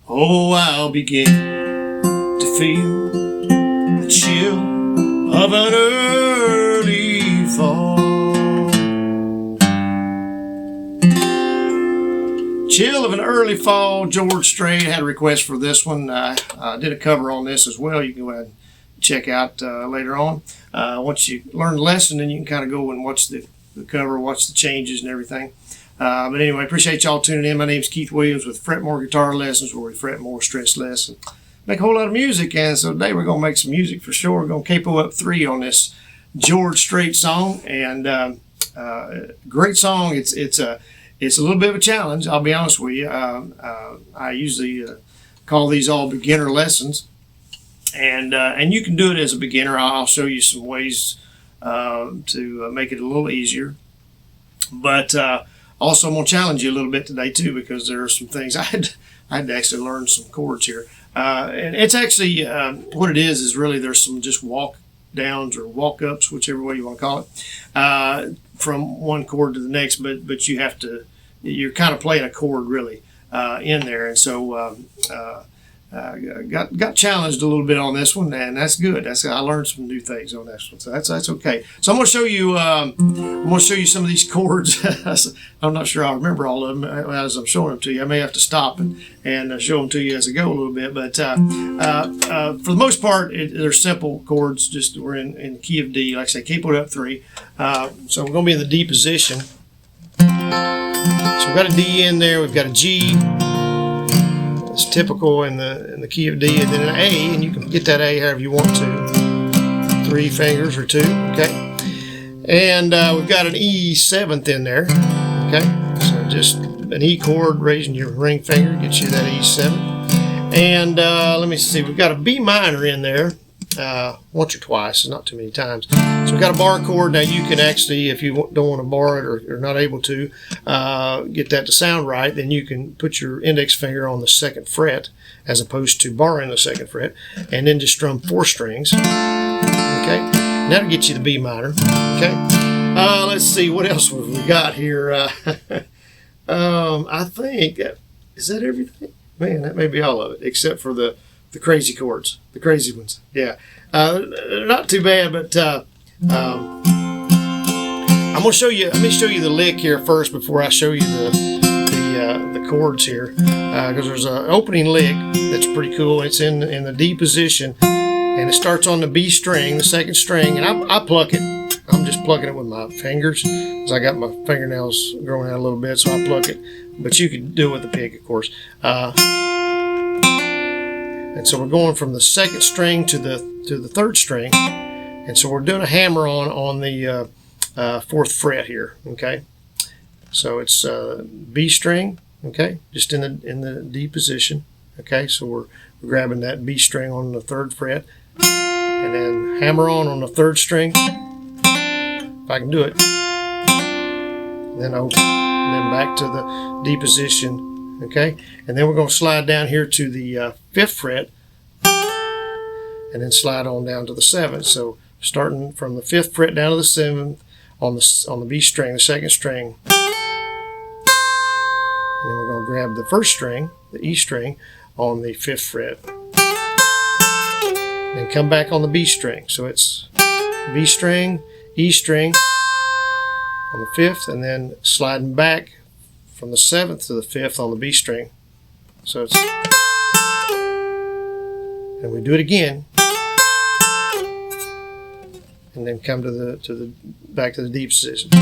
Oh, I'll begin to feel the chill of an early fall. Chill of an early fall. George Strait had a request for this one. I did a cover on this as well. You can go ahead and check out later on. Once you learn the lesson, then you can kind of go and watch the cover, watch the changes and everything. But anyway, appreciate y'all tuning in. My name's Keith Williams with Fret More Guitar Lessons, where we fret more, stress less, and make a whole lot of music. And so today we're going to make some music for sure. We're going to capo up 3 on this George Strait song, and great song. It's a little bit of a challenge, I'll be honest with you. I usually call these all beginner lessons, and you can do it as a beginner. I'll show you some ways to make it a little easier. But also, I'm going to challenge you a little bit today too, because there are some things I had to actually learn some chords here. And it's actually what it is really there's some just walk downs or walk ups, whichever way you want to call it, from one chord to the next. But you're kind of playing a chord really in there, and so got challenged a little bit on this one, and that's good. I learned some new things on this one, so that's okay. So I'm going to show you. I'm going to show you some of these chords. I'm not sure I'll remember all of them as I'm showing them to you. I may have to stop and show them to you as I go a little bit. But for the most part, they're simple chords. Just we're in the key of D, like I say, capoed up 3. So we're going to be in the D position. So we've got a D in there. We've got a G. It's typical in the key of D, and then an A, and you can get that A however you want to. 3 fingers or 2, okay? And we've got an E 7th in there, okay? So just an E chord, raising your ring finger gets you that E 7th. And let me see, we've got a B minor in there. Once or twice, not too many times. So we've got a bar chord. Now you can actually, if you don't want to bar it or not able to get that to sound right, then you can put your index finger on the 2nd fret as opposed to barring the 2nd fret, and then just strum 4 strings. Okay, and that'll get you the B minor. Okay, let's see what else have we got here. I think is that everything? Man, that may be all of it, except for the crazy chords, the crazy ones. Yeah, not too bad, but I'm gonna show you. Let me show you the lick here first before I show you the chords here, because there's an opening lick that's pretty cool. It's in the D position, and it starts on the B string, the 2nd string, and I pluck it. I'm just plucking it with my fingers, because I got my fingernails growing out a little bit, so I pluck it. But you can do it with the pick, of course. And so we're going from the 2nd string to the 3rd string, and so we're doing a hammer on the 4th fret here. Okay, so it's B string. Okay, just in the D position. Okay, so we're grabbing that B string on the 3rd fret, and then hammer on the 3rd string. If I can do it, and then open, and then back to the D position. Okay, and then we're going to slide down here to the 5th fret, and then slide on down to the 7th. So starting from the 5th fret down to the 7th on the B string, the 2nd string, and then we're going to grab the 1st string, the E string, on the 5th fret, and come back on the B string. So it's B string, E string on the 5th, and then sliding back from the 7th to the 5th on the B string. So it's, and we do it again, and then come to the back to the D position. And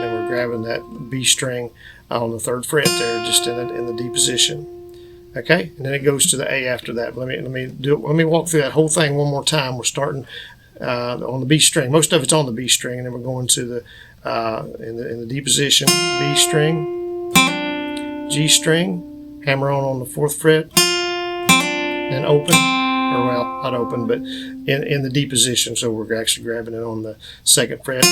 then we're grabbing that B string on the 3rd fret there, just in the D position. Okay, and then it goes to the A after that. But let me walk through that whole thing one more time. We're starting on the B string. Most of it's on the B string, and then we're going to the in the D position, B string, G string, hammer on the 4th fret, and open, or well, not open, but in the D position. So we're actually grabbing it on the 2nd fret.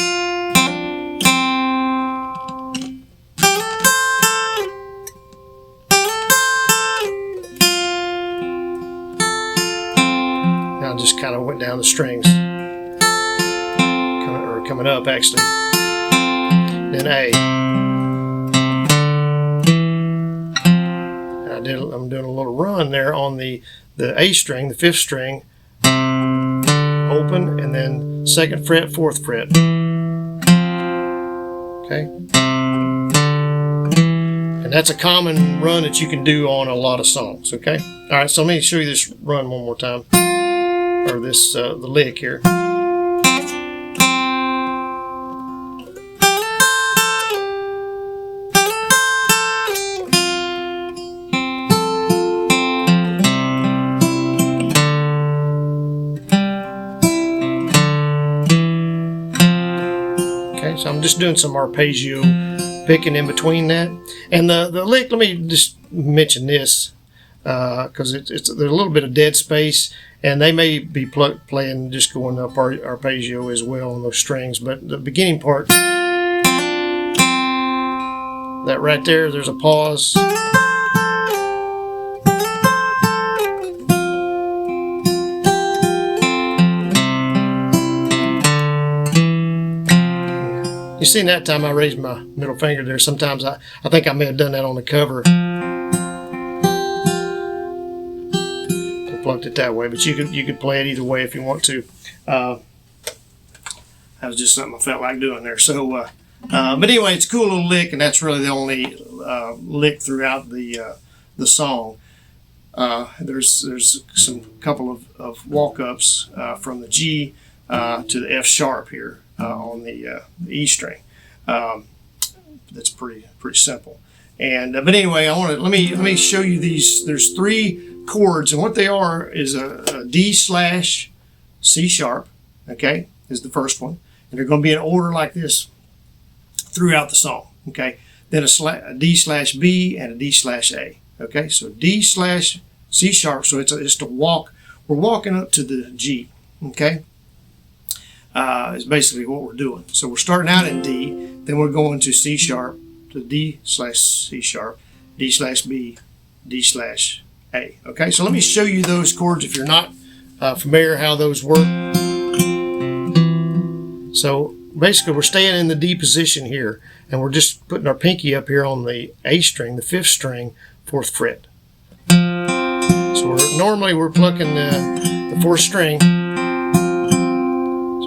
Now I just kind of went down the strings. Coming up actually. then A. And I'm doing a little run there on the A string, the 5th string, open, and then 2nd fret, 4th fret. Okay. And that's a common run that you can do on a lot of songs, okay? All right, so let me show you this run one more time, or this, the lick here. Okay, so I'm just doing some arpeggio picking in between that. And the lick, let me just mention this, because there's a little bit of dead space, and they may be playing just going up arpeggio as well on those strings. But the beginning part, that right there, there's a pause. You seen that time I raised my middle finger there. Sometimes I think I may have done that on the cover. I plucked it that way, but you could play it either way if you want to. That was just something I felt like doing there. So, but anyway, it's a cool little lick, and that's really the only lick throughout the song. There's some couple of walk-ups from the G to the F sharp here. On the E string, that's pretty simple. And but anyway, let me show you these. There's 3 chords, and what they are is a D slash C sharp. Okay, is the first one, and they're going to be in order like this throughout the song. Okay, then a D slash B and a D slash A. Okay, so D slash C sharp. So it's a walk. We're walking up to the G. Okay. Is basically what we're doing. So we're starting out in D, then we're going to C sharp, to D slash C sharp, D slash B, D slash A. Okay, so let me show you those chords if you're not familiar how those work. So basically we're staying in the D position here, and we're just putting our pinky up here on the A string, the 5th string, 4th fret. So normally we're plucking the 4th string.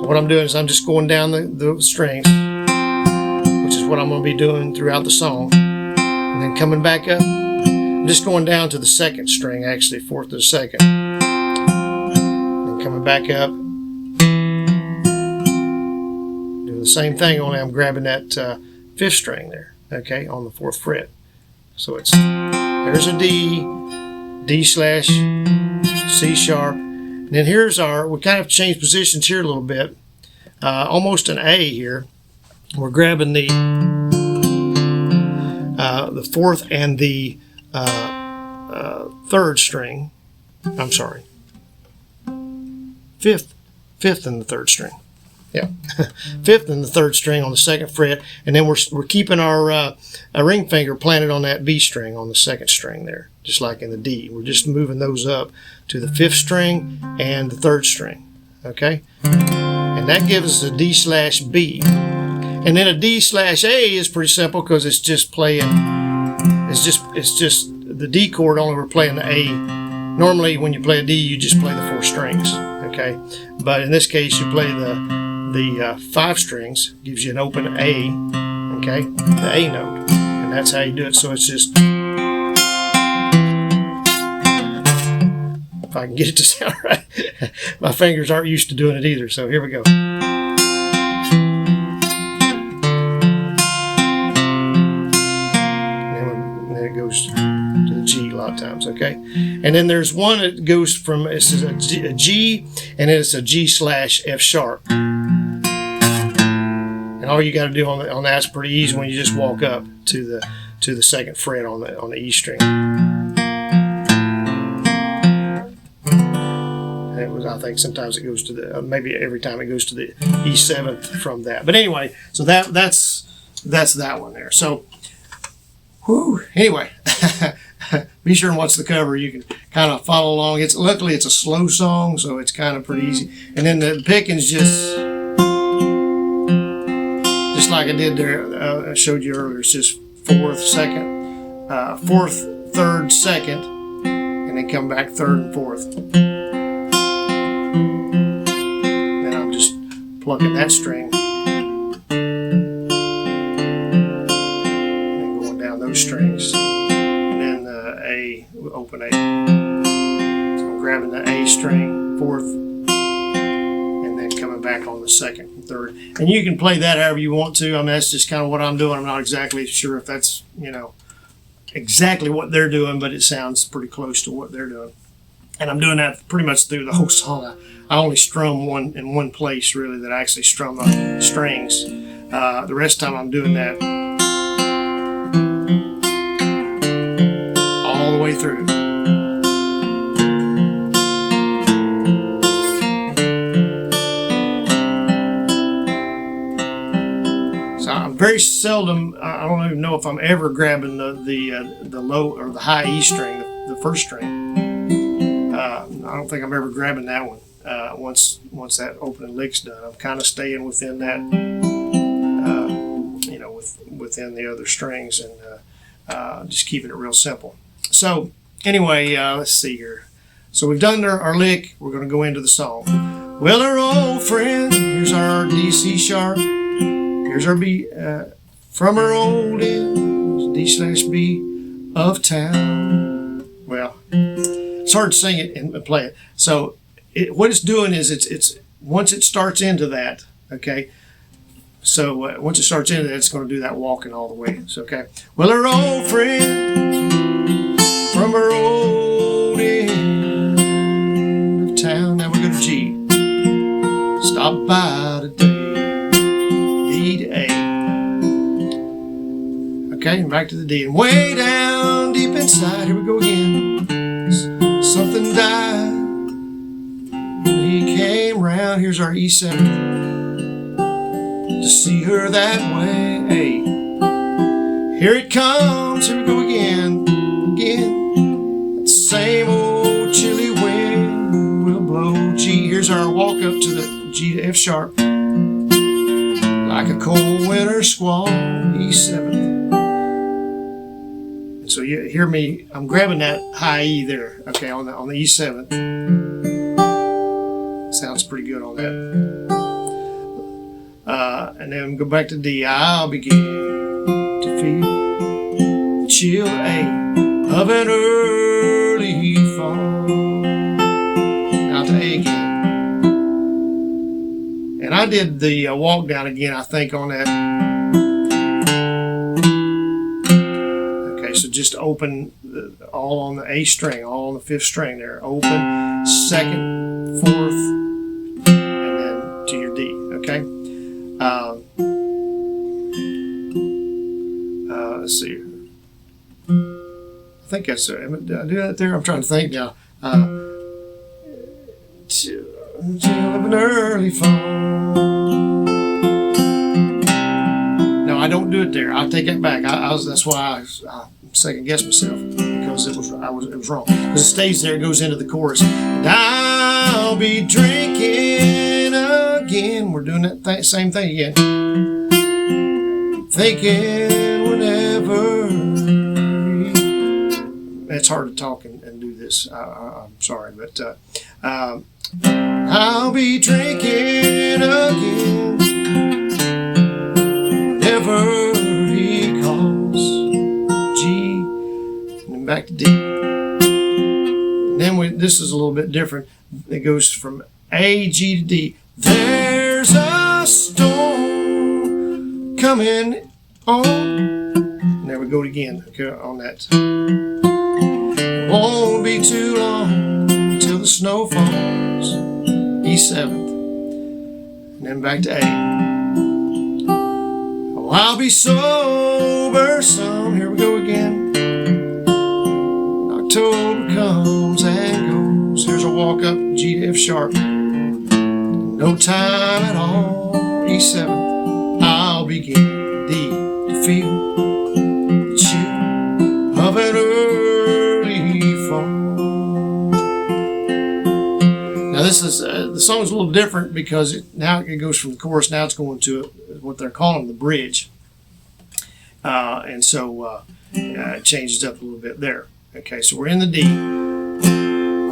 What I'm doing is I'm just going down the strings, which is what I'm going to be doing throughout the song, and then coming back up. I'm just going down to the 2nd string, actually 4th to the 2nd, then coming back up, doing the same thing, only I'm grabbing that 5th string there, okay, on the 4th fret. So there's a D, D slash C sharp. And then here's we kind of changed positions here a little bit. Almost an A here. We're grabbing the 4th and the 3rd string. I'm sorry. 5th and the 3rd string. Yeah, 5th and the 3rd string on the 2nd fret, and then we're keeping our ring finger planted on that B string on the 2nd string there, just like in the D. We're just moving those up to the 5th string and the 3rd string. Okay, and that gives us a D slash B, and then a D slash A is pretty simple because it's just playing. It's just the D chord. Only we're playing the A. Normally, when you play a D, you just play the 4 strings. Okay, but in this case, you play the 5 strings, gives you an open A, okay, the A note, and that's how you do it. So it's just, if I can get it to sound right, my fingers aren't used to doing it either, so here we go. And then it goes to the G a lot of times, okay? And then there's one that goes from, it's a G, and then it's a G slash F sharp. And all you got to do on that's pretty easy when you just walk up to the 2nd fret on the E string. And it was, I think sometimes it goes to the maybe every time it goes to the E7th from that. But anyway, so that's that one there. So, anyway, be sure and watch the cover. You can kind of follow along. Luckily it's a slow song, so it's kind of pretty easy. And then the picking's just like like I did there, I showed you earlier. It's just fourth, second, fourth, third, second, and then come back third and fourth. Then I'm just plucking that string and then going down those strings, and then the A, open A. So I'm grabbing the A string, fourth, and then coming back on the second and third. And you can play that however you want to. I mean, that's just kind of what I'm doing. I'm not exactly sure if that's, exactly what they're doing, but it sounds pretty close to what they're doing. And I'm doing that pretty much through the whole song. I only strum in one place, really, that I actually strum the strings. The rest of the time I'm doing that all the way through. Very seldom, I don't even know if I'm ever grabbing the low or the high E string, the first string. I don't think I'm ever grabbing that one once that opening lick's done. I'm kind of staying within that, within the other strings, and just keeping it real simple. So anyway, let's see here. So we've done our lick. We're going to go into the song. Well, our old friend, here's our D, C sharp. Here's our B, from her old inn, D/B of town. Well, it's hard to sing it and play it. So what it's doing is it's once it starts into that, okay? So once it starts into that, it's going to do that walking all the way. So, okay. Well, her old friend from her old inn of town. Now we go to G. Stop by today. To A. Okay, and back to the D. And way down deep inside, here we go again. Something died when he came round. Here's our E7. To see her that way. A. Here it comes. Here we go again. That same old chilly wind will blow. G. Here's our walk up to the G to F sharp. Like a cold winter squall, E7. And so you hear me, I'm grabbing that high E there, okay, on the E7. Sounds pretty good on that. And then go back to D. I'll begin to feel the chill A of an early fall. Now to A again. And I did the walk down again, I think, on that. Okay, so just open all on the A string, all on the fifth string there. Open, second, fourth, and then to your D, okay? Let's see. I think that's it. Did I do that there? I'm trying to think now. Chill of an early fall. No, I don't do it there. I'll take that back. That's why I second guessed myself, because it was wrong. Because it stays there, it goes into the chorus. And I'll be drinking again. We're doing that same thing again. Thinking whenever. It's hard to talk and do this. I'm sorry, but I'll be drinking again whenever he calls. G, and then back to D. And then this is a little bit different. It goes from A, G to D. There's a storm coming on. And there we go again, okay, on that. It won't be too long till the snow falls. E7, and then back to A. Oh, I'll be sober some. Here we go again. October comes and goes. Here's a walk up G to F sharp. No time at all. E7. I'll begin D to feel the chill of an early fall. Now this is the song's a little different because now it goes from the chorus. Now it's going to what they're calling the bridge, and so it changes up a little bit there. Okay, so we're in the D.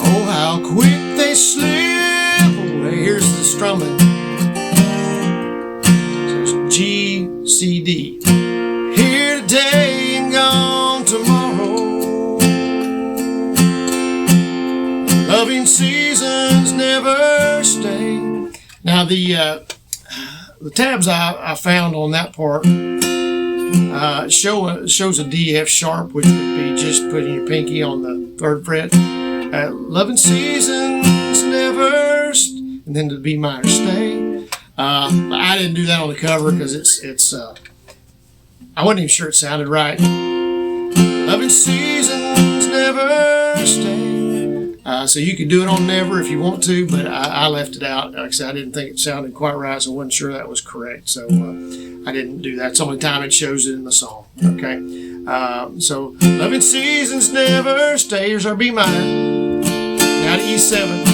Oh, how quick they slip away. Here's the strumming. So it's G, C, D. Here today and gone tomorrow. Loving seasons never stay. Now the tabs I found on that part shows a D, F sharp, which would be just putting your pinky on the 3rd fret. Loving seasons never, and then the B minor stay. I didn't do that on the cover because it's I wasn't even sure it sounded right. Loving seasons never stay. So you can do it on never if you want to, but I left it out. Like I said, I didn't think it sounded quite right, so I wasn't sure that was correct. So I didn't do that. It's the only time it shows it in the song. Okay. So loving seasons never stay. Here's our B minor. Now to E7.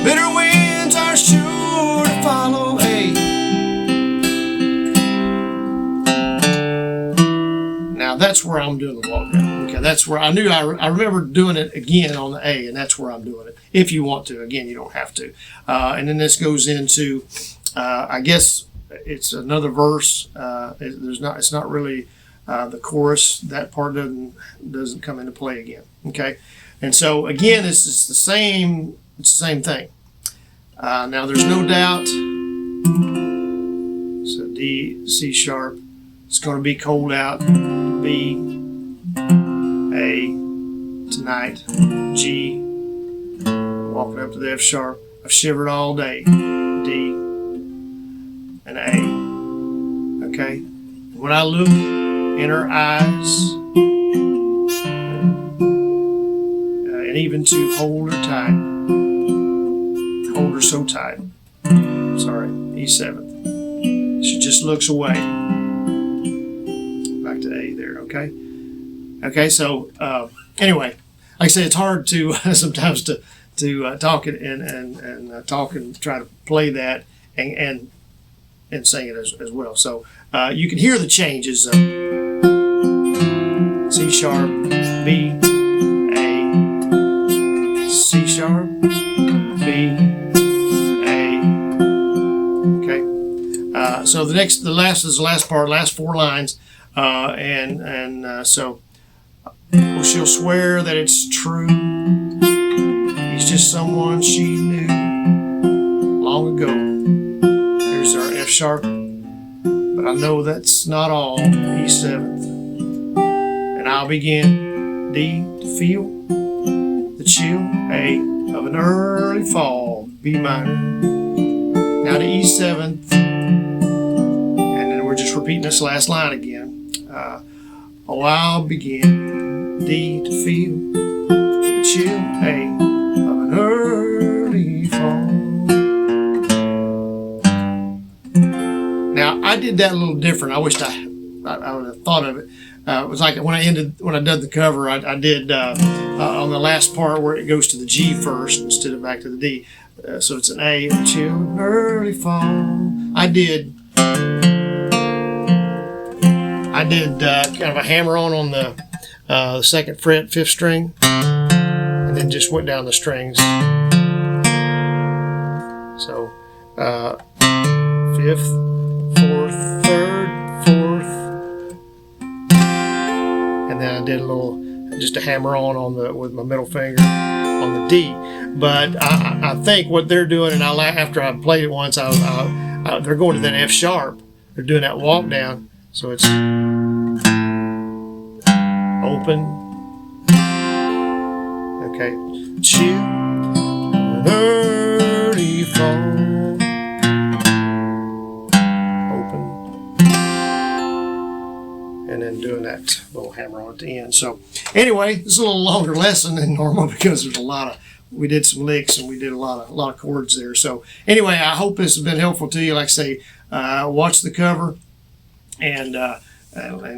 Bitter winds are sure to follow A. Now that's where I'm doing the walk down. Okay, that's where I knew I remember doing it again on the A, and that's where I'm doing it. If you want to, again, you don't have to. And then this goes into, I guess it's another verse. It's not really the chorus. That part doesn't come into play again. Okay, and so again, this is the same. It's the same thing. Now there's no doubt. So D, C sharp. It's going to be cold out. B, A, tonight, G, walking up to the F sharp. I've shivered all day. D, and A. Okay? When I look in her eyes, and even to hold her tight, hold her so tight. Sorry, E7. She just looks away. Back to A there, okay? Okay, so anyway, like I say, it's hard to sometimes to talk it and talk and try to play that and sing it as well. So you can hear the changes. C sharp, B, A, C sharp, B, A. Okay. So the last 4 lines, so well, she'll swear that it's true. He's just someone she knew long ago. Here's our F sharp, but I know that's not all. E7th, and I'll begin D to feel the chill A of an early fall. B minor. Now to E7th, and then we're just repeating this last line again. I'll begin D to feel the chill A of an early fall. Now I did that a little different. I wished I would have thought of it. It was like when I did the cover, I did on the last part where it goes to the G first instead of back to the D. So it's an A, chill, early fall. I did kind of a hammer on the 2nd fret, 5th string, and then just went down the strings. So 5th, 4th, 3rd, 4th, and then I did just a hammer on with my middle finger on the D. But I think what they're doing, and after I played it once, they're going to that F sharp. They're doing that walk down. So it's open. Okay. Chill. An early fall. Open. And then doing that little hammer on at the end. So anyway, this is a little longer lesson than normal because there's we did some licks and we did a lot of chords there. So anyway, I hope this has been helpful to you. Like I say, watch the cover. And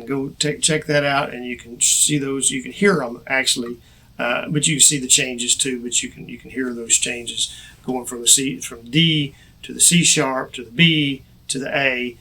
go check that out, and you can see those. You can hear them actually but you can see the changes too. But you can hear those changes going from from D to the C sharp to the B to the A.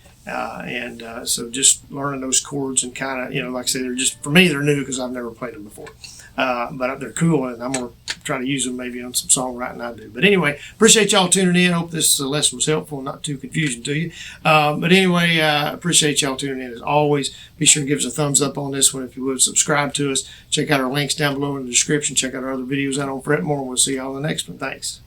So just learning those chords and kind of, like I said, they're just, for me, they're new because I've never played them before. But they're cool, and I'm going to try to use them maybe on some songwriting I do. But anyway, appreciate y'all tuning in. Hope this lesson was helpful and not too confusing to you. But anyway, appreciate y'all tuning in as always. Be sure to give us a thumbs up on this one if you would. Subscribe to us. Check out our links down below in the description. Check out our other videos out on Fretmore, and we'll see y'all in the next one. Thanks.